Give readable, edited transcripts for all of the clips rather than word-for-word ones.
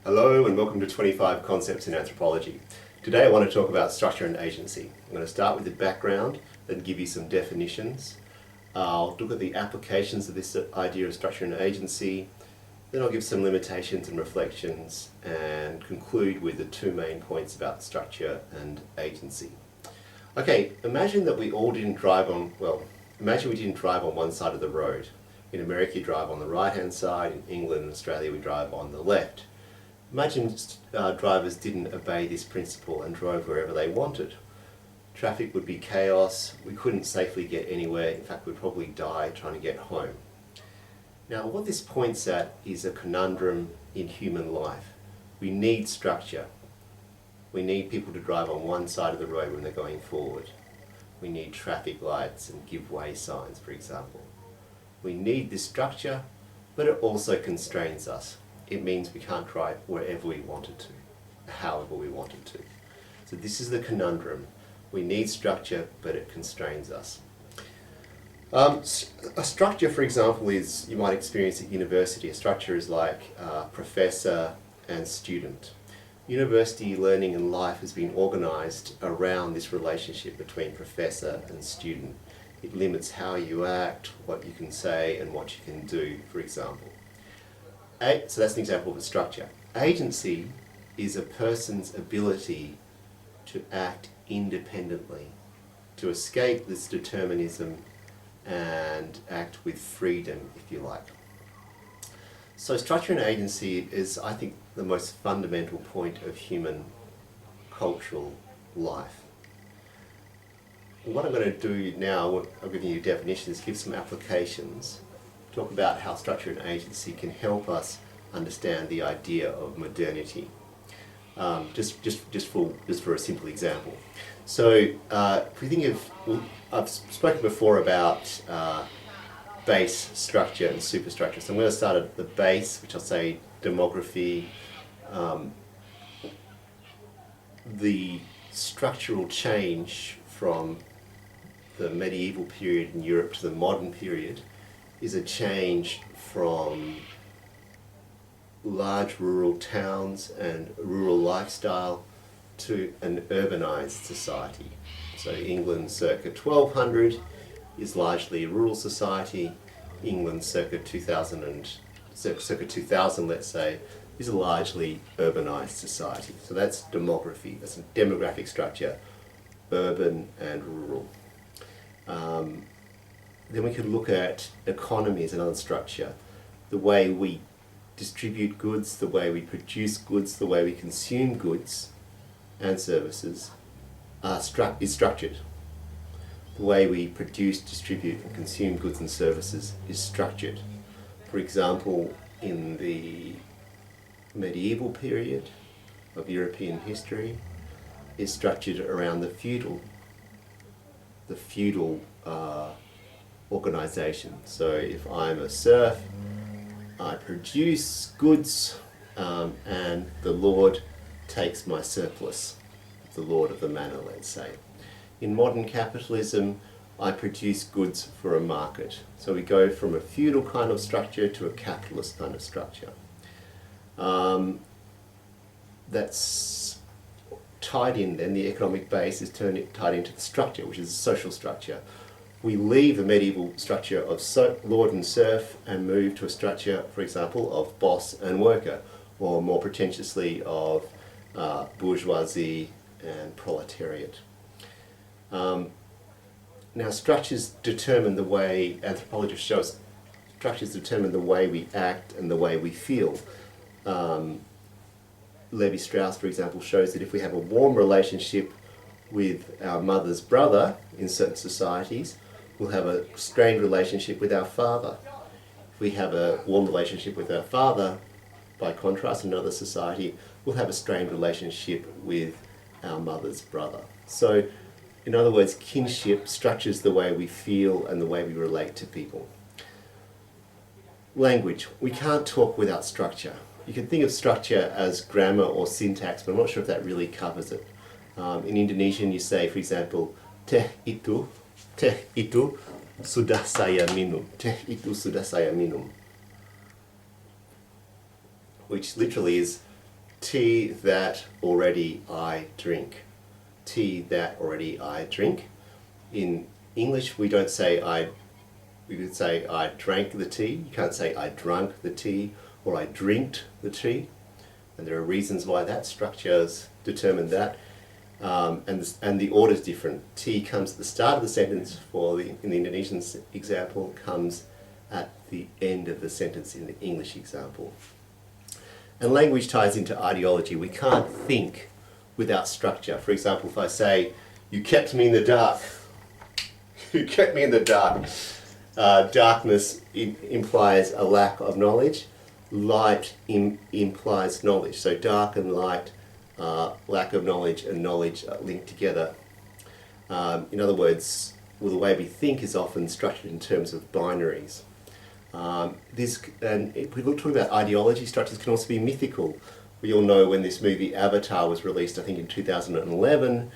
Hello and welcome to 25 Concepts in Anthropology. Today I want to talk about structure and agency. I'm going to start with the background, then give you some definitions. I'll look at the applications of this idea of structure and agency, then I'll give some limitations and reflections and conclude with the two main points about structure and agency. Okay, imagine that we all didn't drive on, imagine we didn't drive on one side of the road. In America you drive on the right hand side, in England and Australia we drive on the left. Imagine drivers didn't obey this principle and drove wherever they wanted. Traffic would be chaos, we couldn't safely get anywhere, in fact we'd probably die trying to get home. Now what this points at is a conundrum in human life. We need structure. We need people to drive on one side of the road when they're going forward. We need traffic lights and give way signs, for example. We need this structure, but it also constrains us. It means we can't drive wherever we wanted to, however we wanted to. So this is the conundrum. We need structure, but it constrains us. A structure, for example, is, you might experience at university. A structure is like professor and student. University learning and life has been organised around this relationship between professor and student. It limits how you act, what you can say, and what you can do, for example. So that's an example of a structure. Agency is a person's ability to act independently, to escape this determinism and act with freedom, if you like. So structure and agency is, I think, the most fundamental point of human cultural life. What I'm going to do now, I'm giving you definitions, give some applications, talk about how structure and agency can help us understand the idea of modernity. Just for a simple example. So if we think of, I've spoken before about base structure and superstructure. So I'm going to start at the base, which I'll say demography, the structural change from the medieval period in Europe to the modern period is a change from large rural towns and rural lifestyle to an urbanized society. So England circa 1200 is largely a rural society. England circa 2000, let's say, is a largely urbanized society. So that's demography, that's a demographic structure, urban and rural. Then we could look at economy as another structure. The way we distribute goods, the way we produce goods, the way we consume goods and services is structured. The way we produce, distribute and consume goods and services is structured. For example, in the medieval period of European history, is structured around the feudal organisation. So if I'm a serf, I produce goods and the lord takes my surplus, the lord of the manor, let's say. In modern capitalism, I produce goods for a market. So we go from a feudal kind of structure to a capitalist kind of structure. That's tied in then, the economic base is tied into the structure, which is a social structure. We leave the medieval structure of lord and serf and move to a structure, for example, of boss and worker, or more pretentiously of bourgeoisie and proletariat. Now structures determine the way, anthropologists show us, structures determine the way we act and the way we feel. Levi-Strauss, for example, shows that if we have a warm relationship with our mother's brother in certain societies, we'll have a strained relationship with our father. If we have a warm relationship with our father, by contrast, in another society, we'll have a strained relationship with our mother's brother. So, in other words, kinship structures the way we feel and the way we relate to people. Language. We can't talk without structure. You can think of structure as grammar or syntax, but I'm not sure if that really covers it. In Indonesian you say, for example, teh itu sudah saya minum. Teh itu sudah saya minum. Which literally is, tea that already I drink. Tea that already I drink. In English, we don't say we could say I drank the tea. You can't say I drunk the tea or I drinked the tea. And there are reasons why that. Structures determine that. And the order is different. Tea comes at the start of the sentence in the Indonesian example, comes at the end of the sentence in the English example. And language ties into ideology. We can't think without structure. For example, if I say, you kept me in the dark. You kept me in the dark. Darkness implies a lack of knowledge. Light implies knowledge. So dark and light, lack of knowledge and knowledge are linked together. In other words, the way we think is often structured in terms of binaries. And if we talk about ideology, structures can also be mythical. We all know when this movie Avatar was released, I think in 2011,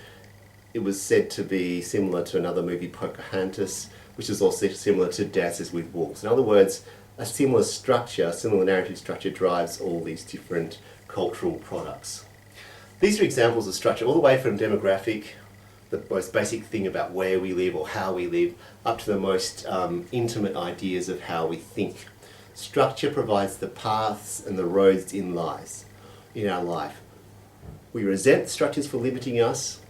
it was said to be similar to another movie, Pocahontas, which is also similar to Dances with Wolves. In other words, a similar structure, similar narrative structure drives all these different cultural products. These are examples of structure, all the way from demographic, the most basic thing about where we live or how we live, up to the most intimate ideas of how we think. Structure provides the paths and the roads in our life. We resent structures for limiting us,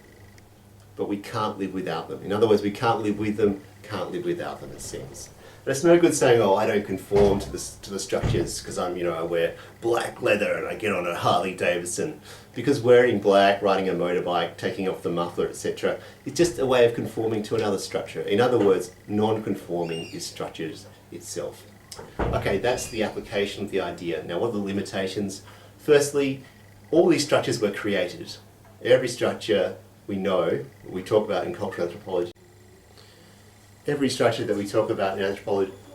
but we can't live without them. In other words, we can't live with them, can't live without them, it seems. And it's no good saying, oh, I don't conform to the structures because I wear black leather and I get on a Harley Davidson. Because wearing black, riding a motorbike, taking off the muffler, etc., is just a way of conforming to another structure. In other words, non-conforming is structures itself. Okay, that's the application of the idea. Now, what are the limitations? Firstly, all these structures were created. Every structure we talk about in cultural anthropology, every structure that we talk about in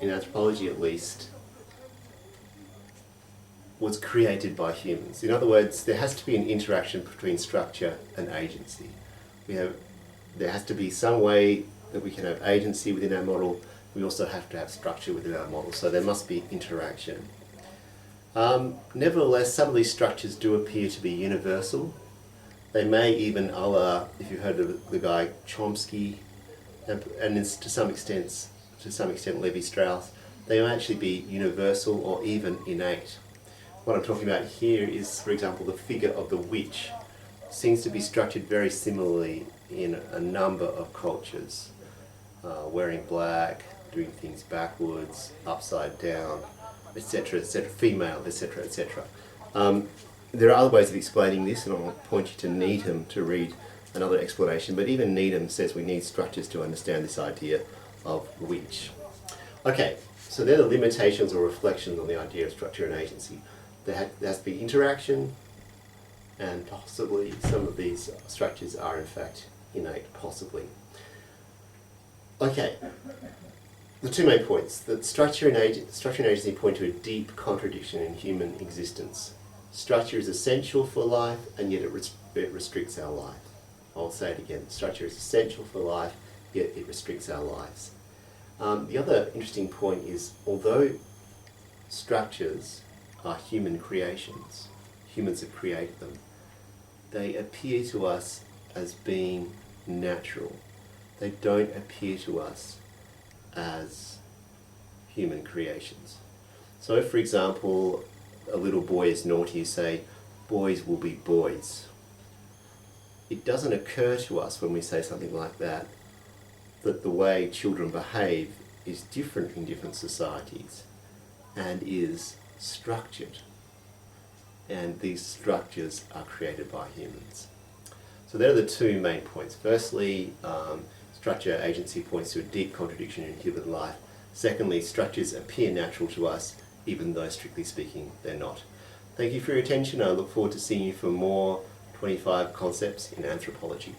anthropology at least, was created by humans. In other words, there has to be an interaction between structure and agency. There has to be some way that we can have agency within our model. We also have to have structure within our model, so there must be interaction. Nevertheless, some of these structures do appear to be universal. They may even, if you've heard of the guy Chomsky, and to some extent Levi-Strauss, they may actually be universal or even innate. What I'm talking about here is, for example, the figure of the witch seems to be structured very similarly in a number of cultures. Wearing black, doing things backwards, upside down, etc., etc., female, etc., etc. There are other ways of explaining this, and I'll point you to Needham to read another explanation, but even Needham says we need structures to understand this idea of witch. Okay, so they're the limitations or reflections on the idea of structure and agency. There has to be interaction, and possibly some of these structures are in fact innate, possibly. Okay, the two main points, that structure and agency point to a deep contradiction in human existence. Structure is essential for life, and yet it restricts our life. I'll say it again, structure is essential for life, yet it restricts our lives. The other interesting point is, although structures are human creations, humans have created them, they appear to us as being natural. They don't appear to us as human creations. So if, for example, a little boy is naughty, you say, boys will be boys. It doesn't occur to us when we say something like that the way children behave is different in different societies and is structured. And these structures are created by humans. So there are the two main points. Firstly, structure agency points to a deep contradiction in human life. Secondly, structures appear natural to us, even though strictly speaking they're not. Thank you for your attention. I look forward to seeing you for more 25 concepts in anthropology.